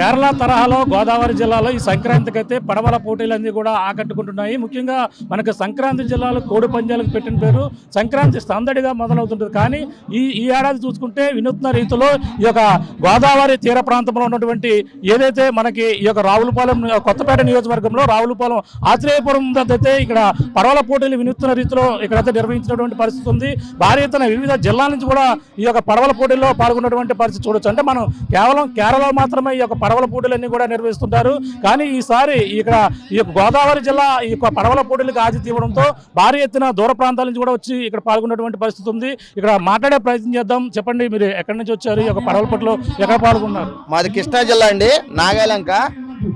కేరళ తరహాలో గోదావరి జిల్లాలో ఈ సంక్రాంతికి అయితే పడవల పోటీలన్నీ కూడా ఆకట్టుకుంటున్నాయి. ముఖ్యంగా మనకు సంక్రాంతి జిల్లాలో కోడి పందాలకు పెట్టిన పేరు సంక్రాంతి సందడిగా మొదలవుతుంటుంది. కానీ ఈ ఏడాది చూసుకుంటే వినూత్న రీతిలో ఈ యొక్క గోదావరి తీర ప్రాంతంలో ఉన్నటువంటి ఏదైతే మనకి ఈ యొక్క రావులపాలెం కొత్తపేట నియోజకవర్గంలో రావులపాలెం ఆత్రేయపురం అయితే ఇక్కడ పడవల పోటీలు వినూత్న రీతిలో ఇక్కడైతే నిర్వహించినటువంటి పరిస్థితి ఉంది. భారీ ఎత్తున వివిధ జిల్లాల నుంచి కూడా ఈ యొక్క పడవల పోటీల్లో పాల్గొన్నటువంటి పరిస్థితి చూడొచ్చు. అంటే మనం కేవలం కేరళలో మాత్రమే ఈ యొక్క పడవల పోటీలన్నీ కూడా నిర్వహిస్తుంటారు. కానీ ఈసారి ఇక్కడ ఈ యొక్క గోదావరి జిల్లా ఈ యొక్క పడవల పోటీలకు ఆతిథ్యం ఇవ్వడంతో భారీ ఎత్తున దూర ప్రాంతాల నుంచి కూడా వచ్చి ఇక్కడ పాల్గొన్నటువంటి పరిస్థితి ఉంది. ఇక్కడ మాట్లాడే ప్రయత్నం చేద్దాం. చెప్పండి, మీరు ఎక్కడి నుంచి వచ్చారు? ఈ యొక్క పడవల పోటీలో ఎక్కడ పాల్గొన్నారు? మాది కృష్ణా జిల్లా అండి,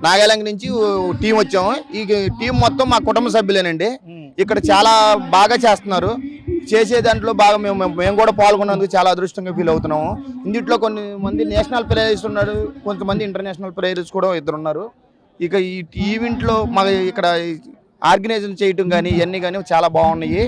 నాగాలంక నుంచి టీం వచ్చాము. ఈ టీం మొత్తం మా కుటుంబ సభ్యులేనండి. ఇక్కడ చాలా బాగా చేస్తున్నారు. చేసే దాంట్లో బాగా మేము కూడా పాల్గొన్నందుకు చాలా అదృష్టంగా ఫీల్ అవుతున్నాము. ఇందులో కొన్ని మంది నేషనల్ ప్లేయర్స్ ఉన్నారు, కొంతమంది ఇంటర్నేషనల్ ప్లేయర్స్ కూడా ఇద్దరు ఉన్నారు. ఇక ఈ ఈవెంట్లో మాకు ఇక్కడ ఆర్గనైజేషన్ చేయటం కానీ ఇవన్నీ కానీ చాలా బాగున్నాయి.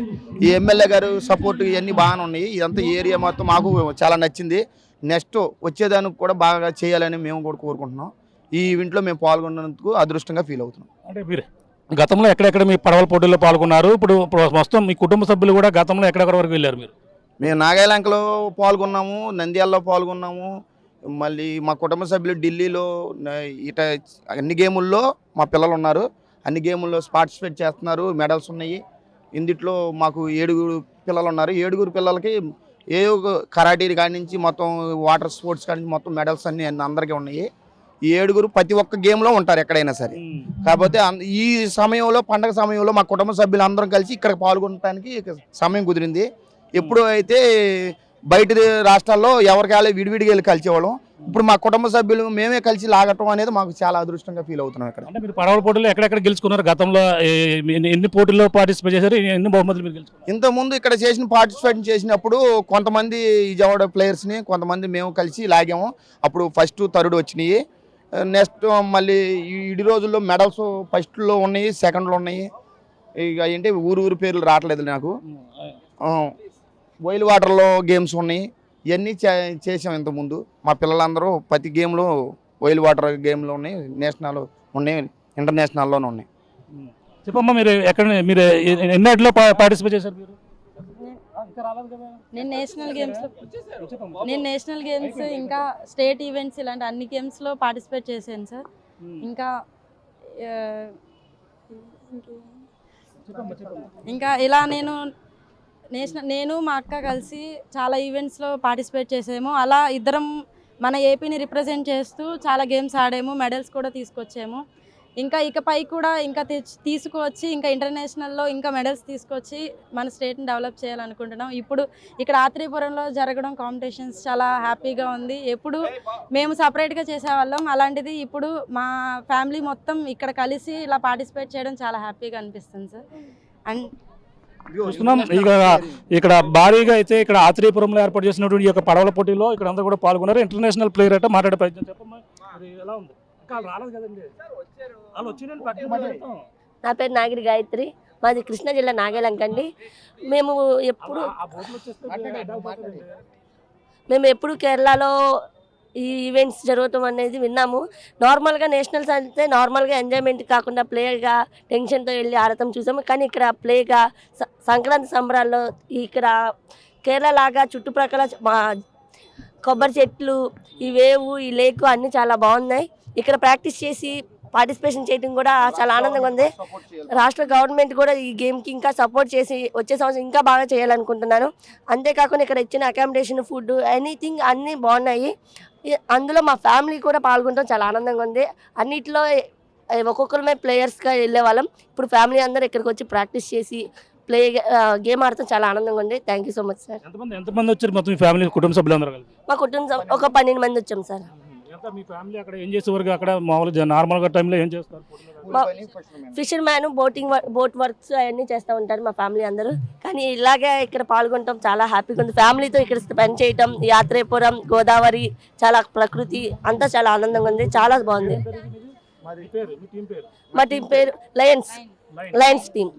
ఈ ఎమ్మెల్యే గారు సపోర్ట్ ఇవన్నీ బాగానే ఉన్నాయి. ఇదంతా ఏరియా మొత్తం మాకు చాలా నచ్చింది. నెక్స్ట్ వచ్చేదానికి కూడా బాగా చేయాలని మేము కూడా కోరుకుంటున్నాం. ఈ ఈవెంట్లో మేము పాల్గొన్నందుకు అదృష్టంగా ఫీల్ అవుతున్నాం. అంటే మీరు గతంలో ఎక్కడెక్కడ మీ పడవల పోటీల్లో పాల్గొన్నారు? ఇప్పుడు మొత్తం మీ కుటుంబ సభ్యులు కూడా గతంలో ఎక్కడెక్కడ వరకు వెళ్ళారు? మేము నాగాలంకలో పాల్గొన్నాము, నంద్యాలలో పాల్గొన్నాము. మళ్ళీ మా కుటుంబ సభ్యులు ఢిల్లీలో ఇట అన్ని గేముల్లో మా పిల్లలు ఉన్నారు. అన్ని గేముల్లో పార్టిసిపేట్ చేస్తున్నారు, మెడల్స్ ఉన్నాయి. ఇందులో మాకు 7 పిల్లలు ఉన్నారు. 7 పిల్లలకి ఏ కరాటీ కాడి నుంచి మొత్తం వాటర్ స్పోర్ట్స్ కాడి నుంచి మొత్తం మెడల్స్ అన్ని అందరికీ ఉన్నాయి. ఈ 7 ప్రతి ఒక్క గేమ్లో ఉంటారు ఎక్కడైనా సరే. కాకపోతే ఈ సమయంలో పండగ సమయంలో మా కుటుంబ సభ్యులు అందరం కలిసి ఇక్కడ పాల్గొనడానికి సమయం కుదిరింది. ఎప్పుడు అయితే బయట రాష్ట్రాల్లో ఎవరికాలే విడివిడిగా వెళ్ళి కలిసేవాళ్ళం. ఇప్పుడు మా కుటుంబ సభ్యులు మేమే కలిసి లాగటం అనేది మాకు చాలా అదృష్టంగా ఫీల్ అవుతున్నాం. ఇక్కడ అంటే మీరు పడవల పోటీలో ఎక్కడెక్కడ గెలుచుకున్నారు? గతంలో ఎన్ని పోటీల్లో పార్టిసిపేట్ చేశారు? ఎన్ని బహుమతులు మీరు గెలుచుకున్నారు? ఇంతకుముందు ఇక్కడ పార్టిసిపేట్ చేసినప్పుడు కొంతమంది విజయవాడ ప్లేయర్స్ని కొంతమంది మేము కలిసి లాగాము. అప్పుడు ఫస్ట్ థర్డ్ వచ్చినాయి. నెక్స్ట్ మళ్ళీ ఈ రోజుల్లో మెడల్స్ ఫస్ట్లో ఉన్నాయి, సెకండ్లో ఉన్నాయి. ఇక ఏంటి ఊరు పేర్లు రావట్లేదు నాకు. వైల్డ్ వాటర్లో గేమ్స్ ఉన్నాయి. ఇవన్నీ చేసాం ఇంతకుముందు. మా పిల్లలందరూ ప్రతి గేమ్లో వైల్డ్ వాటర్ గేమ్లో ఉన్నాయి, నేషనల్ ఉన్నాయి, ఇంటర్నేషనల్లోనే ఉన్నాయి. చెప్పమ్మా, మీరు ఎన్నిటిలో పార్టిసిపేట్ చేశారు? నేను నేషనల్ గేమ్స్ ఇంకా స్టేట్ ఈవెంట్స్ ఇలాంటి అన్ని గేమ్స్లో పార్టిసిపేట్ చేశాను సార్. ఇంకా ఇలా నేను మా అక్క కలిసి చాలా ఈవెంట్స్లో పార్టిసిపేట్ చేసాము. అలా ఇద్దరం మన ఏపీని రిప్రజెంట్ చేస్తూ చాలా గేమ్స్ ఆడాము, మెడల్స్ కూడా తీసుకొచ్చాము. ఇంకా ఇకపై కూడా ఇంకా తీసుకువచ్చి ఇంకా ఇంటర్నేషనల్లో ఇంకా మెడల్స్ తీసుకొచ్చి మన స్టేట్ని డెవలప్ చేయాలనుకుంటున్నాం. ఇప్పుడు ఇక్కడ ఆత్రేయపురంలో జరగడం కాంపిటీషన్స్ చాలా హ్యాపీగా ఉంది. ఎప్పుడు మేము సపరేట్గా చేసేవాళ్ళం, అలాంటిది ఇప్పుడు మా ఫ్యామిలీ మొత్తం ఇక్కడ కలిసి ఇలా పార్టిసిపేట్ చేయడం చాలా హ్యాపీగా అనిపిస్తుంది సార్. అండ్ చూస్తున్నాం ఇక్కడ భారీగా అయితే ఇక్కడ ఆత్రేయపురంలో ఏర్పాటు చేసినటువంటి ఈ యొక్క పడవల పోటీలో ఇక్కడ అందరూ కూడా పాల్గొన్నారు. ఇంటర్నేషనల్ ప్లేయర్ అంటే మాట్లాడే ప్రయత్నం. చెప్పమ్మా, ఎలా ఉంది? రాలేదు కదండి. నా పేరు నాగిరి గాయత్రి, మాది కృష్ణా జిల్లా నాగాలంక అండి. మేము ఎప్పుడు కేరళలో ఈ ఈవెంట్స్ జరుగుతాం అనేది విన్నాము. నార్మల్గా నేషనల్స్ అంటే నార్మల్గా ఎంజాయ్మెంట్ కాకుండా ప్లేగా టెన్షన్తో వెళ్ళి ఆడతాం చూసాము. కానీ ఇక్కడ ప్లేగా సంక్రాంతి సంబరాల్లో ఇక్కడ కేరళ లాగా చుట్టుప్రక్కల కొబ్బరి చెట్లు, ఈ వేవు, ఈ లేకు అన్నీ చాలా బాగున్నాయి. ఇక్కడ ప్రాక్టీస్ చేసి పార్టిసిపేషన్ చేయడం కూడా చాలా ఆనందంగా ఉంది. రాష్ట్ర గవర్నమెంట్ కూడా ఈ గేమ్కి ఇంకా సపోర్ట్ చేసి వచ్చే సంవత్సరం ఇంకా బాగా చేయాలనుకుంటున్నాను. అంతేకాకుండా ఇక్కడ ఇచ్చిన అకామిడేషన్, ఫుడ్, ఎనీథింగ్ అన్నీ బాగున్నాయి. అందులో మా ఫ్యామిలీ కూడా పాల్గొనడం చాలా ఆనందంగా ఉంది. అన్నిట్లో ఒక్కొక్కరమే ప్లేయర్స్గా వెళ్ళే వాళ్ళం. ఇప్పుడు ఫ్యామిలీ అందరూ ఇక్కడికి వచ్చి ప్రాక్టీస్ చేసి గేమ్ ఆడటం చాలా ఆనందంగా ఉంది. Thank you so much sir. ఎంతమంది వచ్చారు మొత్తం ఫ్యామిలీ కుటుంబ సభ్యులందరూ? మా కుటుంబం ఒక 12 మంది వచ్చాం సార్. మీ ఫ్యామిలీ అక్కడ ఏం చేసేవారు? అక్కడ మామూలుగా నార్మల్గా టైంలో ఏం చేస్తారు? ఫిషర్ మ్యాన్, బోట్ వర్క్స్ అవన్నీ చేస్తూ ఉంటారు మా ఫ్యామిలీ అందరూ. కానీ ఇలాగే ఇక్కడ పాల్గొనడం చాలా హ్యాపీగా ఉంది. ఫ్యామిలీతో ఇక్కడ స్పెండ్ చేయటం, యాత్రేపురం, గోదావరి, చాలా ప్రకృతి అంతా చాలా ఆనందంగా ఉంది. చాలా బాగుంది. మా టీం పేరు లయన్స్ టీమ్.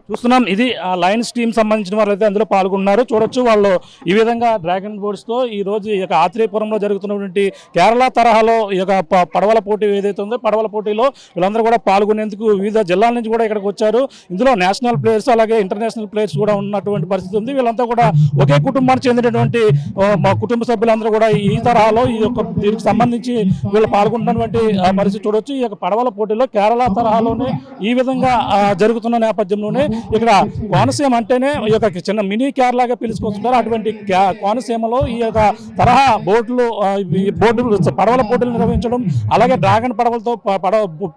చూస్తున్నాం. ఇది లయన్స్ టీం సంబంధించిన వాళ్ళు అయితే అందులో పాల్గొన్నారు. చూడొచ్చు వాళ్ళు ఈ విధంగా డ్రాగన్ బోర్డ్స్తో ఈ రోజు ఈ యొక్క ఆత్రేయపురంలో జరుగుతున్నటువంటి కేరళ తరహాలో ఈ యొక్క పడవల పోటీ ఏదైతే ఉందో పడవల పోటీలో వీళ్ళందరూ కూడా పాల్గొనేందుకు వివిధ జిల్లాల నుంచి కూడా ఇక్కడికి వచ్చారు. ఇందులో నేషనల్ ప్లేయర్స్ అలాగే ఇంటర్నేషనల్ ప్లేయర్స్ కూడా ఉన్నటువంటి పరిస్థితి ఉంది. వీళ్ళంతా కూడా ఒకే కుటుంబానికి చెందినటువంటి మా కుటుంబ సభ్యులందరూ కూడా ఈ తరహాలో ఈ యొక్క దీనికి సంబంధించి వీళ్ళు పాల్గొంటున్నటువంటి పరిస్థితి చూడొచ్చు. ఈ యొక్క పడవల పోటీలో కేరళ తరహాలోనే ఈ విధంగా జరుగుతున్న నేపథ్యంలోనే ఇక్కడ కోనసీమ అంటేనే ఈ యొక్క చిన్న మినీ కేరళగా పిలుచుకొస్తుంటారు. అటువంటి కోనసీమలో ఈ యొక్క తరహా బోట్లు పడవల పోటీలు నిర్వహించడం అలాగే డ్రాగన్ పడవలతో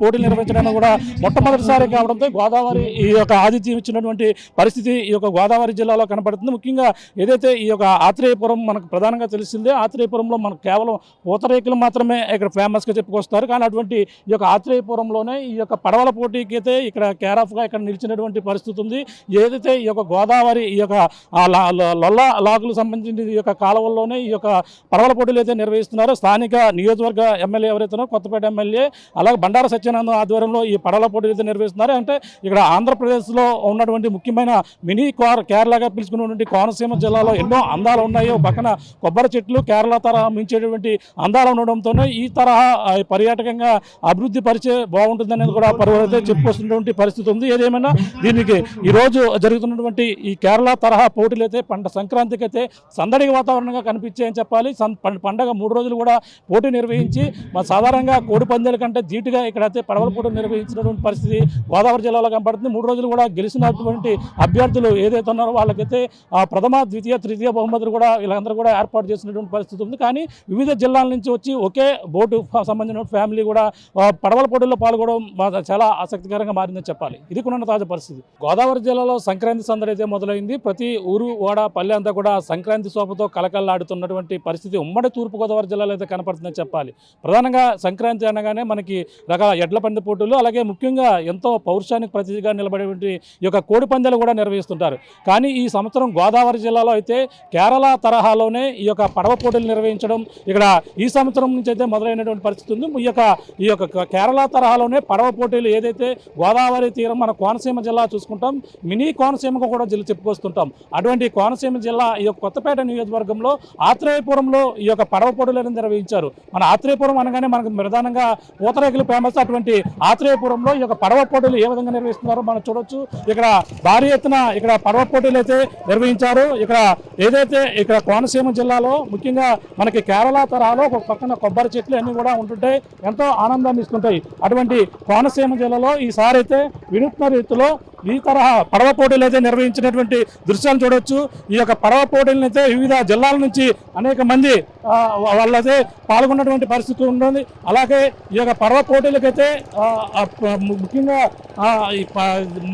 పోటీలు నిర్వహించడం కూడా మొట్టమొదటిసారి కావడంతో గోదావరి ఈ యొక్క ఆతిథ్యం ఇచ్చినటువంటి పరిస్థితి ఈ యొక్క గోదావరి జిల్లాలో కనపడుతుంది. ముఖ్యంగా ఏదైతే ఈ యొక్క ఆత్రేయపురం మనకు ప్రధానంగా తెలిసిందే. ఆత్రేయపురంలో మనకు కేవలం పూతరేకులు మాత్రమే ఇక్కడ ఫేమస్గా చెప్పుకొస్తారు. కానీ అటువంటి ఈ యొక్క ఆత్రేయపురంలోనే ఈ యొక్క పడవల పోటీకి అయితే ఇక్కడ కేర్ ఆఫ్గా ఇక్కడ నిలిచినటువంటి పరిస్థితి ఉంది. ఏదైతే ఈ యొక్క గోదావరి ఈ యొక్క లొల్ల లాగులకు సంబంధించిన ఈ యొక్క కాలువల్లోనే ఈ యొక్క పడవల పోటీలు అయితే నిర్వహిస్తున్నారో స్థానిక నియోజకవర్గ ఎమ్మెల్యే ఎవరైతే కొత్తపేట ఎమ్మెల్యే అలాగే బండారు సత్యానందం ఆధ్వర్యంలో ఈ పడవల పోటీలు అయితే నిర్వహిస్తున్నారు. అంటే ఇక్కడ ఆంధ్రప్రదేశ్లో ఉన్నటువంటి ముఖ్యమైన మినీ కేరళగా పిలుచుకున్నటువంటి కోనసీమ జిల్లాలో ఎన్నో అందాలు ఉన్నాయో పక్కన కొబ్బరి చెట్లు కేరళ తరహా మించేటువంటి అందాలు ఉండడంతోనే ఈ తరహా పర్యాటకంగా అభివృద్ధి పరిచే బాగుంటుందనేది కూడా పర్వాలైతే చెప్పుకొస్తున్నటువంటి పరిస్థితి ఉంది. ఏదేమైనా దీనికి ఈరోజు జరుగుతున్నటువంటి ఈ కేరళ తరహా పోటీలు అయితే సంక్రాంతికి అయితే సందడి వాతావరణంగా కనిపించాయని చెప్పాలి. పండగ 3 రోజులు కూడా పోటీ నిర్వహించి సాధారణంగా కోడి పందాల కంటే ధీటుగా ఇక్కడైతే పడవల పోటీలు నిర్వహించినటువంటి పరిస్థితి గోదావరి జిల్లాలో కనపడుతుంది. 3 రోజులు కూడా గెలిచినటువంటి అభ్యర్థులు ఏదైతే ఉన్నారో వాళ్ళకైతే ప్రథమ ద్వితీయ తృతీయ బహుమతులు కూడా వీళ్ళందరూ కూడా ఏర్పాటు చేసినటువంటి పరిస్థితి ఉంది. కానీ వివిధ జిల్లాల నుంచి వచ్చి ఒకే బోటు సంబంధించిన ఫ్యామిలీ కూడా పడవల పోటీల్లో పాల్గొనడం చాలా ఆసక్తికరంగా మారిందని చెప్పాలి. ఇది కూడా తాజా పరిస్థితి. గోదావరి జిల్లాలో సంక్రాంతి సందడి అయితే మొదలైంది. ప్రతి ఊరు వాడ పల్లె అంతా కూడా సంక్రాంతి శోభతో కలకల్లాడుతున్నటువంటి పరిస్థితి ఉమ్మడి తూర్పుగోదావరి జిల్లాలో అయితే కనపడుతుందని చెప్పాలి. ప్రధానంగా సంక్రాంతి అనగానే మనకి రకాల ఎడ్ల పంది పోటీలు అలాగే ముఖ్యంగా ఎంతో పౌరుషానికి ప్రతిగా నిలబడేటువంటి ఈ యొక్క కోడి పందాలు కూడా నిర్వహిస్తుంటారు. కానీ ఈ సంవత్సరం గోదావరి జిల్లాలో అయితే కేరళ తరహాలోనే ఈ యొక్క పడవ పోటీలు నిర్వహించడం ఇక్కడ ఈ సంవత్సరం నుంచి అయితే మొదలైనటువంటి పరిస్థితి ఉంది. ఈ యొక్క కేరళ తరహాలోనే పడవ పోటీలు ఏదైతే గోదావరి తీరం మన కోనసీమ జిల్లా చూసుకుంటాం మినీ కోనసీమకు కూడా జిల్లా చెప్పుకొస్తుంటాం. అటువంటి కోనసీమ జిల్లా ఈ యొక్క కొత్తపేట నియోజకవర్గంలో ఆత్రేయపురంలో ఈ యొక్క పడవ పోటీలను నిర్వహించారు. మన ఆత్రేయపురం అనగానే మనకు ప్రధానంగా పూతరేకులు ఫేమస్. అటువంటి ఆత్రేయపురంలో ఈ యొక్క పడవ పోటీలు ఏ విధంగా నిర్వహిస్తున్నారో మనం చూడొచ్చు. ఇక్కడ భారీ ఎత్తున ఇక్కడ పడవ పోటీలు అయితే నిర్వహించారు. ఇక్కడ ఏదైతే ఇక్కడ కోనసీమ జిల్లాలో ముఖ్యంగా మనకి కేరళ తరహాలో ఒక పక్కన కొబ్బరి చెట్లు అన్ని కూడా ఉంటుంటే ఎంతో ఆనందాన్ని ఇస్తుంటాయి. అటువంటి కోనసీమ జిల్లాలో ఈసారి అయితే వినూత్న రీతిలో ఈ తరహా పడవ పోటీలు అయితే నిర్వహించినటువంటి దృశ్యాలు చూడవచ్చు. ఈ యొక్క పడవ పోటీలను అయితే వివిధ జిల్లాల నుంచి అనేక మంది వాళ్ళైతే పాల్గొన్నటువంటి పరిస్థితి ఉంటుంది. అలాగే ఈ యొక్క పడవ పోటీలకైతే ముఖ్యంగా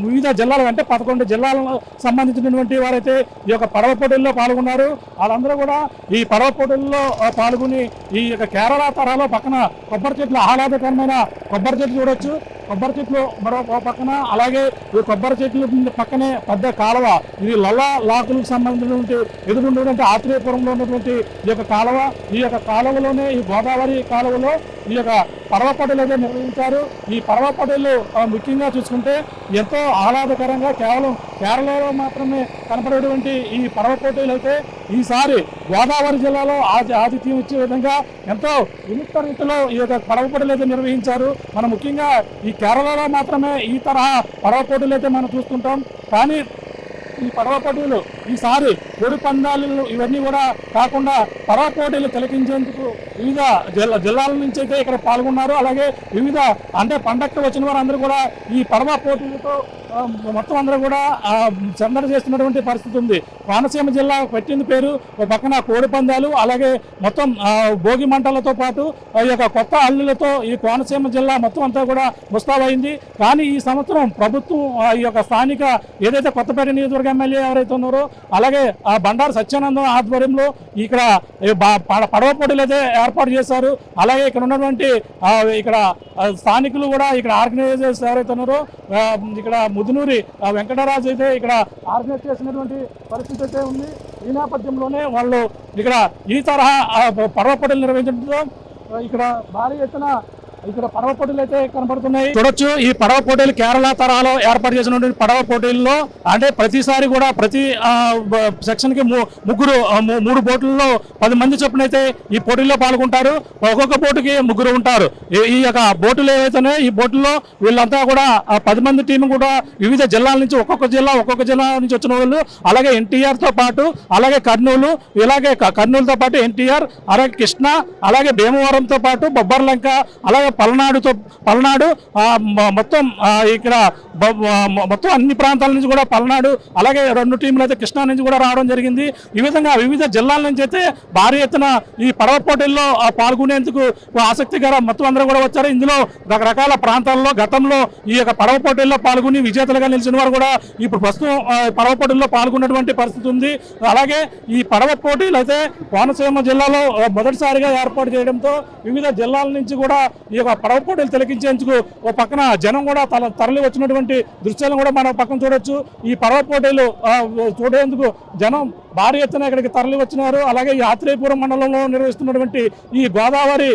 వివిధ జిల్లాలు అంటే 11 జిల్లాలకు సంబంధించినటువంటి వారైతే ఈ యొక్క పడవ పోటీల్లో పాల్గొన్నారు. వాళ్ళందరూ కూడా ఈ పడవ పోటీల్లో పాల్గొని ఈ యొక్క కేరళ తరహాలో పక్కన కొబ్బరి చెట్లు ఆహ్లాదకరమైన కొబ్బరి చెట్లు చూడొచ్చు. కొబ్బరి చెట్లు మరో పక్కన అలాగే ఈ కొబ్బరి చెట్లు పక్కనే పెద్ద కాలువ ఇది లొల్ల లాకులకు సంబంధించినటువంటి ఎదురున్నటువంటి ఆత్రేయపురంలో ఉన్నటువంటి ఈ యొక్క కాలువ ఈ యొక్క కాలువలోనే ఈ గోదావరి కాలువలో ఈ యొక్క పడవ పోటీలు అయితే నిర్వహించారు. ఈ పడవ పోటీలు ముఖ్యంగా చూసుకుంటే ఎంతో ఆహ్లాదకరంగా కేవలం కేరళలో మాత్రమే కనపడేటువంటి ఈ పడవ పోటీలు అయితే ఈసారి గోదావరి జిల్లాలో ఆతిథ్యం ఇచ్చే విధంగా ఎంతో వినూత్న రీతిలో ఈ యొక్క పడవ పోటీలు అయితే నిర్వహించారు. మనం ముఖ్యంగా ఈ కేరళలో మాత్రమే ఈ తరహా పడవ పోటీలు అయితే మనం చూస్తుంటాం. కానీ ఈ పడవ పోటీలు ఈసారి కోడి పందాలు ఇవన్నీ కూడా కాకుండా పడవ పోటీలు తిలకించేందుకు వివిధ జిల్లాల నుంచి అయితే ఇక్కడ పాల్గొన్నారు. అలాగే వివిధ అంటే పండగకి వచ్చిన వారందరూ కూడా ఈ పడవ పోటీలతో మొత్తం అందరూ కూడా సందడి చేస్తున్నటువంటి పరిస్థితి ఉంది. కోనసీమ జిల్లా పెట్టింది పేరు ఒక పక్కన కోడి పందాలు అలాగే మొత్తం భోగి మంటలతో పాటు ఈ యొక్క కొత్త అల్లులతో ఈ కోనసీమ జిల్లా మొత్తం అంతా కూడా ముస్తాబైంది. కానీ ఈ సంవత్సరం ప్రభుత్వం ఈ యొక్క స్థానిక ఏదైతే కొత్తపేట నియోజకవర్గ ఎమ్మెల్యే ఎవరైతే ఉన్నారో అలాగే బండారు సత్యానందం ఆధ్వర్యంలో ఇక్కడ పడవ పోటీలు అయితే ఏర్పాటు చేశారు. అలాగే ఇక్కడ ఉన్నటువంటి ఇక్కడ స్థానికులు కూడా ఇక్కడ ఆర్గనైజర్స్ ఎవరైతే ఉన్నారో ఇక్కడ ముదునూరి వెంకటరాజు అయితే ఇక్కడ ఆర్గనైజ్ చేసినటువంటి పరిస్థితి అయితే ఉంది. ఈ నేపథ్యంలోనే వాళ్ళు ఇక్కడ ఈ తరహా పడవ పోటీలు నిర్వహించడంతో ఇక్కడ భారీ ఎత్తున ఇక్కడ పడవ పోటీలు అయితే కనబడుతున్నాయి. చూడొచ్చు ఈ పడవ పోటీలు కేరళ తరహాలో ఏర్పాటు చేసినటువంటి పడవ పోటీల్లో అంటే ప్రతిసారి కూడా ప్రతి సెక్షన్ కి మూడు బోట్లలో 10 మంది చొప్పున అయితే ఈ పోటీల్లో పాల్గొంటారు. ఒక్కొక్క బోటుకి 3 ఉంటారు. ఈ యొక్క బోటులు ఏవైతే ఈ బోటుల్లో వీళ్ళంతా కూడా 10 మంది టీం కూడా వివిధ జిల్లాల నుంచి ఒక్కొక్క జిల్లా నుంచి వచ్చిన వాళ్ళు, అలాగే ఎన్టీఆర్ తో పాటు అలాగే కర్నూలు, ఇలాగే కర్నూలుతో పాటు ఎన్టీఆర్, అలాగే కృష్ణా, అలాగే భీమవరంతో పాటు బొబ్బర్లంక, అలాగే పల్నాడు మొత్తం ఇక్కడ మొత్తం అన్ని ప్రాంతాల నుంచి కూడా పల్నాడు, అలాగే 2 టీంలు అయితే కృష్ణా నుంచి కూడా రావడం జరిగింది. ఈ విధంగా వివిధ జిల్లాల నుంచి అయితే భారీ ఎత్తున ఈ పడవ పోటీల్లో పాల్గొనేందుకు ఆసక్తికర మొత్తం అందరూ కూడా వచ్చారు. ఇందులో రకరకాల ప్రాంతాల్లో గతంలో ఈ యొక్క పడవ పోటీల్లో పాల్గొని విజేతలుగా నిలిచిన వారు కూడా ఇప్పుడు ప్రస్తుతం పడవ పోటీల్లో పాల్గొన్నటువంటి పరిస్థితి ఉంది. అలాగే ఈ పడవ పోటీలు అయితే కోనసీమ జిల్లాలో మొదటిసారిగా ఏర్పాటు చేయడంతో వివిధ జిల్లాల నుంచి కూడా ఈ యొక్క పడవ పోటీలు తిలకించేందుకు ఓ పక్కన జనం కూడా తరలి వచ్చినటువంటి దృశ్యాలను కూడా మనం పక్కన చూడొచ్చు. ఈ పడవ పోటీలు చూడేందుకు జనం భారీ ఎత్తున ఇక్కడికి తరలి వచ్చినారు. అలాగే ఈ ఆత్రేయపురం మండలంలో నిర్వహిస్తున్నటువంటి ఈ గోదావరి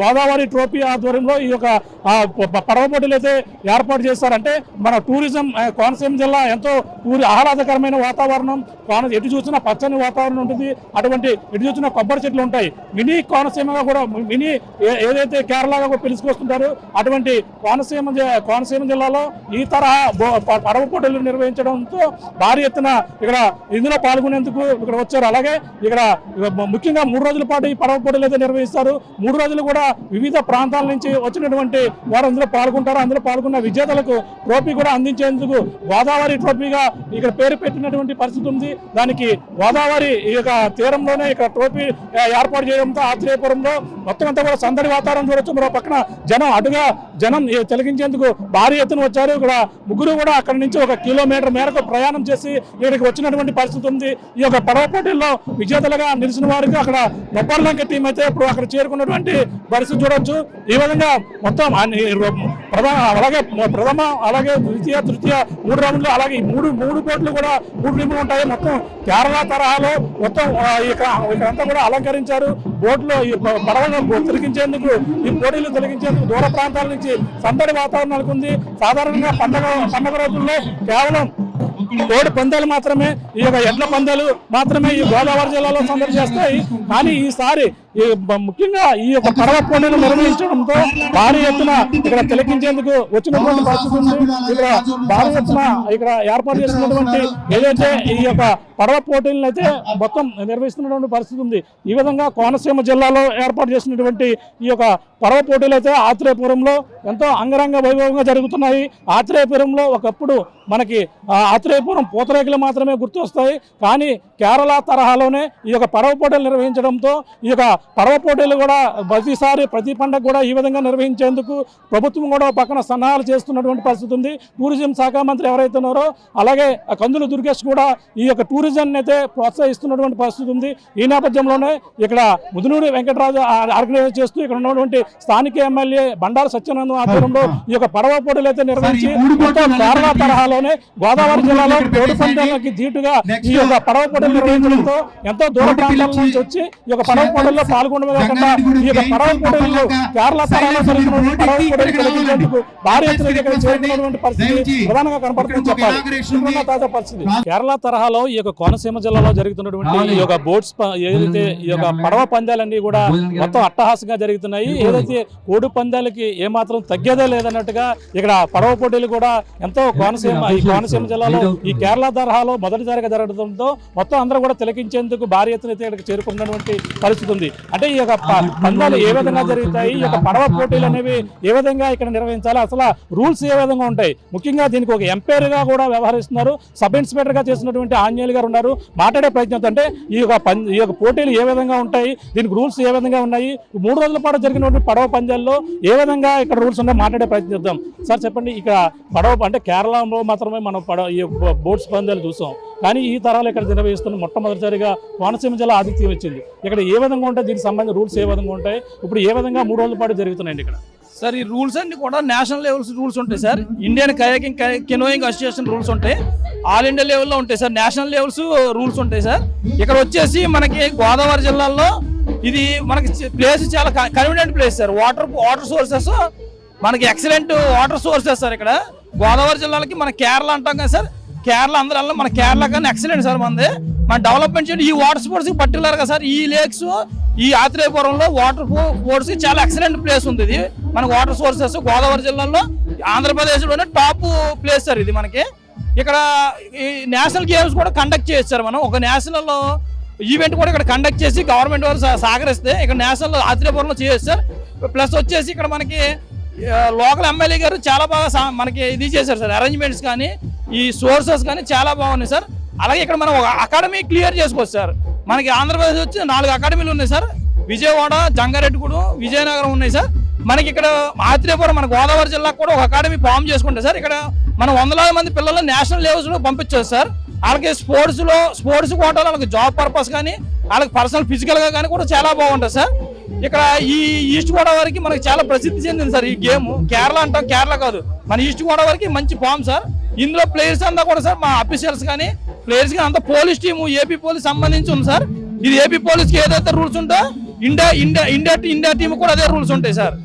గోదావరి ట్రోఫీ ఆధ్వర్యంలో ఈ యొక్క పడవ పోటీలు అయితే ఏర్పాటు చేస్తారు. అంటే మన టూరిజం కోనసీమ జిల్లా ఎంతో ఆహ్లాదకరమైన వాతావరణం, ఎటు చూసినా పచ్చని వాతావరణం ఉంటుంది. అటువంటి ఎటు చూసినా కొబ్బరి చెట్లు ఉంటాయి. మినీ కోనసీమగా కూడా మినీ ఏదైతే కేరళగా కూడా పిలుచుకొస్తుంటారో అటువంటి కోనసీమ జిల్లాలో ఈ తరహా పడవ పోటీలు నిర్వహించడంతో భారీ ఎత్తున ఇక్కడ ఇందులో పాల్గొనేందుకు ఇక్కడ వచ్చారు. అలాగే ఇక్కడ ముఖ్యంగా 3 రోజుల పాటు ఈ పడవ పోటీలు అయితే నిర్వహిస్తారు. 3 రోజులు కూడా వివిధ ప్రాంతాల నుంచి వచ్చినటువంటి వారు అందులో పాల్గొంటారు. అందులో పాల్గొన్న విజేతలకు ట్రోఫీ కూడా అందించేందుకు గోదావరి ట్రోఫీగా ఇక్కడ పేరు పెట్టినటువంటి పరిస్థితి ఉంది. దానికి గోదావరి ఈ యొక్క తీరంలోనే ఇక్కడ ట్రోఫీ ఏర్పాటు చేయడంతో ఆత్రేయపురంలో మొత్తం అంతా కూడా సందడి వాతావరణం చూడొచ్చు. మరో పక్కన జనం తొలగించేందుకు భారీ ఎత్తున వచ్చారు. ఇక్కడ 3 కూడా అక్కడి నుంచి 1 కిలోమీటర్ మేరకు ప్రయాణం చేసి ఇక్కడికి వచ్చినటువంటి పరిస్థితి ఉంది. ఈ యొక్క పడవ పోటీల్లో విజేతలుగా నిలిచిన వారికి అక్కడ బొబ్బర్లంక టీం అయితే ఇప్పుడు అక్కడ చేరుకున్నటువంటి పరిస్థితి చూడొచ్చు. ఈ విధంగా మొత్తం ప్రథమ అలాగే ద్వితీయ తృతీయ 3 రౌండ్లు అలాగే ఈ మూడు బోట్లు కూడా 3 టీంలు ఉంటాయి. మొత్తం కేరళ తరహాలో మొత్తం ఇక్కడంతా కూడా అలంకరించారు. బోట్లో ఈ పడవను తొలగించేందుకు ఈ పోటీలు తొలగించేందుకు దూర ప్రాంతాల నుంచి సందడి వాతావరణం నెలకొంది. సాధారణంగా పండగ రోజుల్లో కేవలం కోడి పందాలు మాత్రమే, ఈ యొక్క ఎడ్ల పందాలు మాత్రమే ఈ గోదావరి జిల్లాలో సందడి చేస్తాయి. కానీ ఈసారి ముఖ్యంగా ఈ యొక్క పడవ పోటీలు నిర్వహించడంతో భారీ ఎత్తున ఇక్కడ తిలకించేందుకు వచ్చినటువంటి పరిస్థితి ఉంది. ఇక్కడ భారీ ఎత్తున ఇక్కడ ఏర్పాటు చేసినటువంటి ఏదైతే ఈ యొక్క పడవ పోటీలను అయితే మొత్తం నిర్వహిస్తున్నటువంటి పరిస్థితి ఉంది. ఈ విధంగా కోనసీమ జిల్లాలో ఏర్పాటు చేసినటువంటి ఈ యొక్క పడవ పోటీలు అయితే ఆత్రేయపురంలో ఎంతో అంగరంగ వైభవంగా జరుగుతున్నాయి. ఆత్రేయపురంలో ఒకప్పుడు మనకి ఆత్రేయపురం పూతరేకులు మాత్రమే గుర్తొస్తాయి. కానీ కేరళ తరహాలోనే ఈ యొక్క పడవ పోటీలు నిర్వహించడంతో ఈ యొక్క పడవ పోటీలు కూడా ప్రతి పండుగ కూడా ఈ విధంగా నిర్వహించేందుకు ప్రభుత్వం కూడా పక్కన సన్నాహాలు చేస్తున్నటువంటి పరిస్థితి ఉంది. టూరిజం శాఖ మంత్రి ఎవరైతే ఉన్నారో అలాగే కందులు దుర్గేష్ కూడా ఈ యొక్క టూరిజం అయితే ప్రోత్సహిస్తున్నటువంటి పరిస్థితి ఉంది. ఈ నేపథ్యంలోనే ఇక్కడ ముదునూరి వెంకటరాజు ఆర్గనైజ్ చేస్తూ ఇక్కడ ఉన్నటువంటి స్థానిక ఎమ్మెల్యే బండారు సత్యానందం ఆధ్వర్యంలో ఈ యొక్క పడవ పోటీలు అయితే నిర్వహించి కేరళ తరహాలోనే గోదావరి జిల్లాలో కోడి పందాలకి ధీటుగా ఈ యొక్క పడవ పోటీలు నిర్వహించడంతో ఎంతో దూర ప్రాంతాల నుంచి వచ్చి ఈ యొక్క పడవ పోటీల్లో పాల్గొనకుండా ఈ యొక్క పడవ పోటీలు కేరళ తరహాలో జరుగుతున్న పడవ పోటీలు కలిగించేందుకు భారీ ఎత్తున ఇక్కడ చేరుకున్నటువంటి పరిస్థితి ప్రధానంగా కనపడుతుందని చెప్పాలి. తాజా పరిస్థితి కేరళ తరహాలో ఈ యొక్క కోనసీమ జిల్లాలో జరుగుతున్నటువంటి ఈ యొక్క బోట్స్ ఏదైతే ఈ యొక్క పడవ పందాలన్నీ కూడా మొత్తం అట్టహాసంగా జరుగుతున్నాయి. ఏదైతే కోడి పందాలకి ఏమాత్రం తగ్గేదే లేదన్నట్టుగా ఇక్కడ పడవ పోటీలు కూడా ఎంతో కోనసీమ జిల్లాలో ఈ కేరళ తరహాలో మొదటిసారిగా జరగడంతో మొత్తం అందరూ కూడా తిలకించేందుకు భారీ ఎత్తున ఇక్కడికి చేరుకున్నటువంటి పరిస్థితి ఉంది. అంటే ఈ యొక్క పందాలు ఏ విధంగా జరుగుతాయి, ఈ యొక్క పడవ పోటీలు అనేవి ఏ విధంగా ఇక్కడ నిర్వహించాలి, అసలు రూల్స్ ఏ విధంగా ఉంటాయి, ముఖ్యంగా దీనికి ఒక ఎంపైర్ గా కూడా వ్యవహరిస్తున్నారు. సబ్ ఇన్స్పెక్టర్ గా చేసినటువంటి ఆంజనేయులు గారు ఉన్నారు. మాట్లాడే ప్రయత్నం అంటే ఈ యొక్క పోటీలు ఏ విధంగా ఉంటాయి, దీనికి రూల్స్ ఏ విధంగా ఉన్నాయి, 3 రోజుల పాటు జరిగినటువంటి పడవ పందాల్లో ఏ విధంగా ఇక్కడ రూల్స్ ఉన్నాయో మాట్లాడే ప్రయత్నం చేద్దాం. సార్ చెప్పండి, ఇక్కడ పడవ అంటే కేరళలో మాత్రమే మనం ఈ బోట్స్ పందాలు చూసాం. కానీ ఈ తరాలు ఇక్కడ నిర్వహిస్తున్న మొట్టమొదటిసారిగా కోనసీమ జిల్లా ఆతిథ్యం వచ్చింది. ఇక్కడ ఏ విధంగా ఉంటాయి, దీనికి సంబంధించిన రూల్స్ ఏ విధంగా ఉంటాయి, ఇప్పుడు ఏ విధంగా 3 రోజుల పాటు జరుగుతున్నాయండి ఇక్కడ? సార్ ఈ రూల్స్ అన్ని కూడా నేషనల్ లెవెల్స్ రూల్స్ ఉంటాయి sir. Indian kayaking canoeing association rules ఉంటాయి, ఆల్ ఇండియా లెవెల్లో ఉంటాయి సార్. నేషనల్ లెవెల్స్ రూల్స్ ఉంటాయి సార్. ఇక్కడ వచ్చేసి మనకి గోదావరి జిల్లాలో ఇది మనకి ప్లేస్ చాలా convenient place sir. Water sources మనకి ఎక్సలెంట్ వాటర్ సోర్సెస్ సార్. ఇక్కడ గోదావరి జిల్లాలకి మన కేరళ అంటాం కదా సార్, కేరళ అందరూ మన కేరళ కానీ ఎక్సలెంట్ సార్. మన డెవలప్మెంట్ చేయండి ఈ వాటర్ స్పోర్ట్స్ పర్టికులర్ గా సార్. ఈ లేక్స్ ఈ ఆత్రేయపురంలో వాటర్ స్పోర్ట్స్ చాలా ఎక్సలెంట్ ప్లేస్ ఉంది. ఇది మన వాటర్ సోర్సెస్ గోదావరి జిల్లాలో ఆంధ్రప్రదేశ్లోనే టాప్ ప్లేస్ సార్ ఇది. మనకి ఇక్కడ ఈ నేషనల్ గేమ్స్ కూడా కండక్ట్ చేయొచ్చు సార్. మనం ఒక నేషనల్ ఈవెంట్ కూడా ఇక్కడ కండక్ట్ చేసి గవర్నమెంట్ వారు సహకరిస్తే ఇక్కడ నేషనల్ ఆత్రేయపురంలో చేయొచ్చు సార్. ప్లస్ వచ్చేసి ఇక్కడ మనకి లోకల్ ఎమ్మెల్యే గారు చాలా బాగా మనకి ఇది చేశారు సార్. అరేంజ్మెంట్స్ కానీ ఈ సోర్సెస్ కానీ చాలా బాగున్నాయి సార్. అలాగే ఇక్కడ మనం ఒక అకాడమీ క్లియర్ చేసుకోవచ్చు సార్. మనకి ఆంధ్రప్రదేశ్ వచ్చి 4 అకాడమీలు ఉన్నాయి సార్. విజయవాడ, జంగారెడ్డిగూడెం, విజయనగరం ఉన్నాయి సార్. మనకి ఇక్కడ ఆత్రేయపురం మన గోదావరి జిల్లాకు కూడా ఒక అకాడమీ ఫామ్ చేసుకుంటే సార్ ఇక్కడ మనం 100,000 మంది పిల్లలు నేషనల్ లెవెల్స్లో పంపించవచ్చు సార్. వాళ్ళకి స్పోర్ట్స్ కోటాలో వాళ్ళకి జాబ్ పర్పస్ కానీ వాళ్ళకి పర్సనల్ ఫిజికల్గా కానీ కూడా చాలా బాగుంటుంది సార్. ఇక్కడ ఈ ఈస్ట్ గోదావరికి మనకి చాలా ప్రసిద్ధి చెందింది సార్ ఈ గేమ్. కేరళ అంటాం, కేరళ కాదు, మన ఈస్ట్ గోదావరికి మంచి ఫామ్ సార్. ఇందులో ప్లేయర్స్ అంతా కూడా సార్ మా అఫీషియల్స్ కానీ ప్లేయర్స్ కానీ అంతా పోలీస్ టీము ఏపీ పోలీస్ సంబంధించి ఉంది సార్. ఇది ఏపీ పోలీస్కి ఏదైతే రూల్స్ ఉందో ఇండియా టీం కూడా అదే రూల్స్ ఉంటాయి సార్.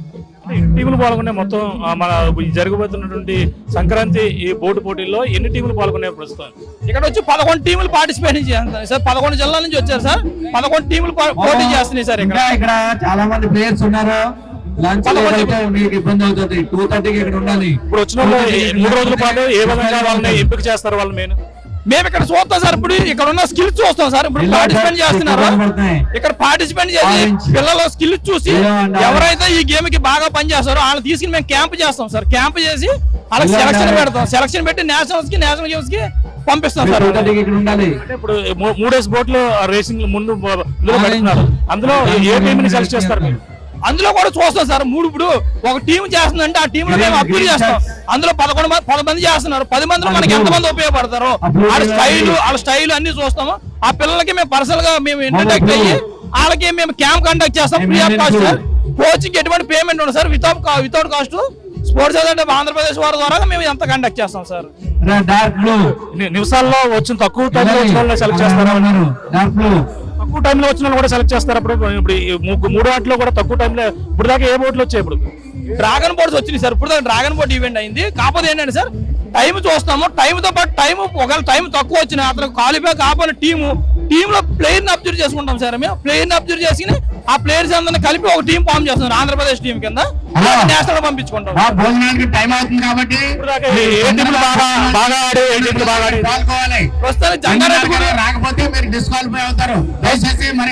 టీములు పాల్గొనే మొత్తం మన జరగబోతున్నటువంటి సంక్రాంతి ఈ బోటు పోటీల్లో ఎన్ని టీములు పాల్గొనే ప్రస్తుతం? ఇక్కడ వచ్చి 11 టీములు పార్టిసిపేట్ చేస్తున్నారు సార్. 11 జిల్లాల నుంచి వచ్చారు సార్. 11 టీములు పోటీ చేస్తున్నాయి సార్. ఇక్కడ చాలా మంది ప్లేయర్స్ ఉన్నారు. లంచ్ మీకు ఇబ్బంది అవుతుంది. 2:30కి ఇక్కడ ఉండాలి. ఇప్పుడు వచ్చిన 3 రోజుల పాటు ఏ విధంగా వాళ్ళని ఎంపిక చేస్తారు వాళ్ళు? మేము ఇక్కడ చూస్తాం సార్. ఇప్పుడు ఇక్కడ ఉన్న స్కిల్స్ చూస్తాం సార్. ఇప్పుడు పార్టిసిపేట్ చేస్తున్నారు ఇక్కడ పార్టిసిపేట్ చేసి పిల్లలు స్కిల్స్ చూసి ఎవరైతే ఈ గేమ్ కి బాగా పనిచేస్తారో వాళ్ళని తీసుకుని మేము క్యాంప్ చేస్తాం సార్. క్యాంప్ చేసి వాళ్ళకి సెలక్షన్ పెడతాం. సెలక్షన్ పెట్టి నేషనల్ గేమ్స్ కి పంపిస్తాం సార్. అంటే ఇప్పుడు 3 బోట్లు రేసింగ్ ముందు పెడుతున్నారు. అందులో ఏ టీంని సెలెక్ట్ చేస్తారు మీరు? అందులో కూడా చూస్తాం సార్. ఇప్పుడు ఒక టీం చేస్తుందంటే ఆ టీంలో మేము అప్పీల్ చేస్తాం. అందులో 10 మంది చేస్తున్నారు. 10 మందిలో మనకి ఎంతమంది ఉపయోగపడతారు వాళ్ళ స్టైల్ అన్ని చూస్తాము. ఆ పిల్లలకి మేము పర్సనల్ గా మేము ఇంటరాక్ట్ అయ్యి వాళ్ళకి మేము క్యాంప్ కండక్ట్ చేస్తాం free of cost sir. Coaching ఎటువంటి పేమెంట్ ఉండదు sir. Without cost sports authority Andhra Pradesh వారి ద్వారా మేము ఎంత కండక్ట్ చేస్తాం సార్. నిమిషాల్లో వచ్చిన తక్కువ టైంలో వచ్చిన వాళ్ళని సెలెక్ట్ చేస్తారా? తక్కువ టైంలో వచ్చిన వాళ్ళు కూడా సెలెక్ట్ చేస్తారు. ఇప్పుడు 3 వాటిలో కూడా తక్కువ టైంలో ఇప్పుడు దాకా ఏ బోట్లు వచ్చాయి? ఇప్పుడు డ్రాగన్ బోట్స్ వచ్చినాయి సార్. ఇప్పుడు దాకా డ్రాగన్ బోట్ ఈవెంట్ అయింది. కాకపోతే ఏంటంటే సార్ టైం చూస్తాము. టైంతో పాటు ఒకవేళ టైం తక్కువ వచ్చిన అతను క్వాలిఫై కాకపోయిన టీంలో ప్లేయర్ని అబ్జర్వ్ చేసుకుంటాం సార్. మేము ప్లేయర్ని అబ్జర్వ్ చేసి ఆ ప్లేయర్స్ అందరిని కలిపి ఒక టీం ఫామ్ చేస్తున్నారు ఆంధ్రప్రదేశ్ టీం కింద. నేషనల్ పంపించుకుంటాం. టైం అవుతుంది కాబట్టి ప్రస్తుతానికి జంగారెడ్డి రాకపోతే మీరు డిస్క్వాలిఫై అవుతారు. దయచేసి మరి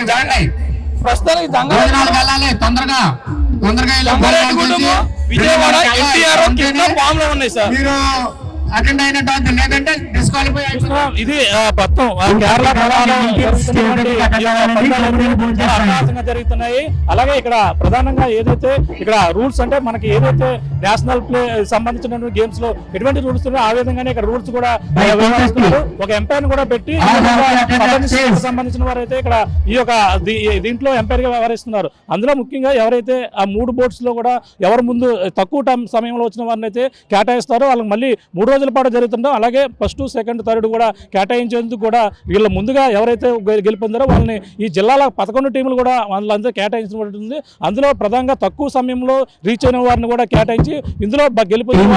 ప్రస్తుతానికి తొందరగా విజయవాడ ఎన్టీఆర్ కింద ఫామ్ లో ఉన్నాయి సార్. మీరు అటెండ్ అయినట్టు లేదంటే డిస్క్వాలిఫై ఇది మొత్తం కేరళ జరుగుతున్నాయి. అలాగే ఇక్కడ ప్రధానంగా ఏదైతే ఇక్కడ రూల్స్ అంటే మనకి ఏదైతే నేషనల్ ప్లే సంబంధించిన గేమ్స్ లో ఎటువంటి రూల్స్ ఉన్నాయో ఆ విధంగానే ఇక్కడ రూల్స్ కూడా వ్యవహరిస్తున్నారు. ఒక ఎంపైర్ కూడా పెట్టి సంబంధించిన వారైతే ఇక్కడ ఈ యొక్క దీంట్లో ఎంపైర్ గా వ్యవహరిస్తున్నారు. అందులో ముఖ్యంగా ఎవరైతే ఆ 3 బోట్స్ లో కూడా ఎవరు ముందు తక్కువ టైం సమయంలో వచ్చిన వారిని అయితే కేటాయిస్తారో వాళ్ళకి మళ్ళీ 3 రోజుల పాటు జరుగుతుందో అలాగే ఫస్ట్, సెకండ్, థర్డ్ కూడా కేటాయించేందుకు కూడా వీళ్ళ ముందుగా ఎవరైతే గెలుపొందారో వాళ్ళని ఈ జిల్లాల 11 టీములు కూడా వాళ్ళంతా కేటాయించబడుతుంది. అందులో ప్రధానంగా తక్కువ సమయంలో రీచ్ అయిన వారిని కూడా కేటాయించి ఇందులో గెలుపొందిన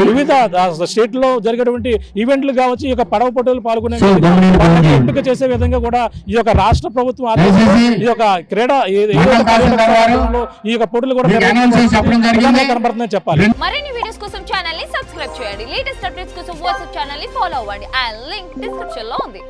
వివిధ స్టేట్ లో జరిగేటువంటి ఈవెంట్లు కావచ్చు, ఈ యొక్క పడవ పోటీలు పాల్గొనే ఎంపిక చేసే విధంగా కూడా ఈ యొక్క రాష్ట్ర ప్రభుత్వం ఈ యొక్క క్రీడా ఈ యొక్క పోటీలు కూడా కనబడుతుందని చెప్పాలి. మరిన్ని వీడియోస్ కోసం ఛానల్ ని సబ్స్క్రైబ్ చేయండి. లేటెస్ట్ అప్డేట్స్ కోసం వాట్సాప్ ఛానల్ ని ఫాలో అవ్వండి. ఆ లింక్ డిస్క్రిప్షన్ లో ఉంది.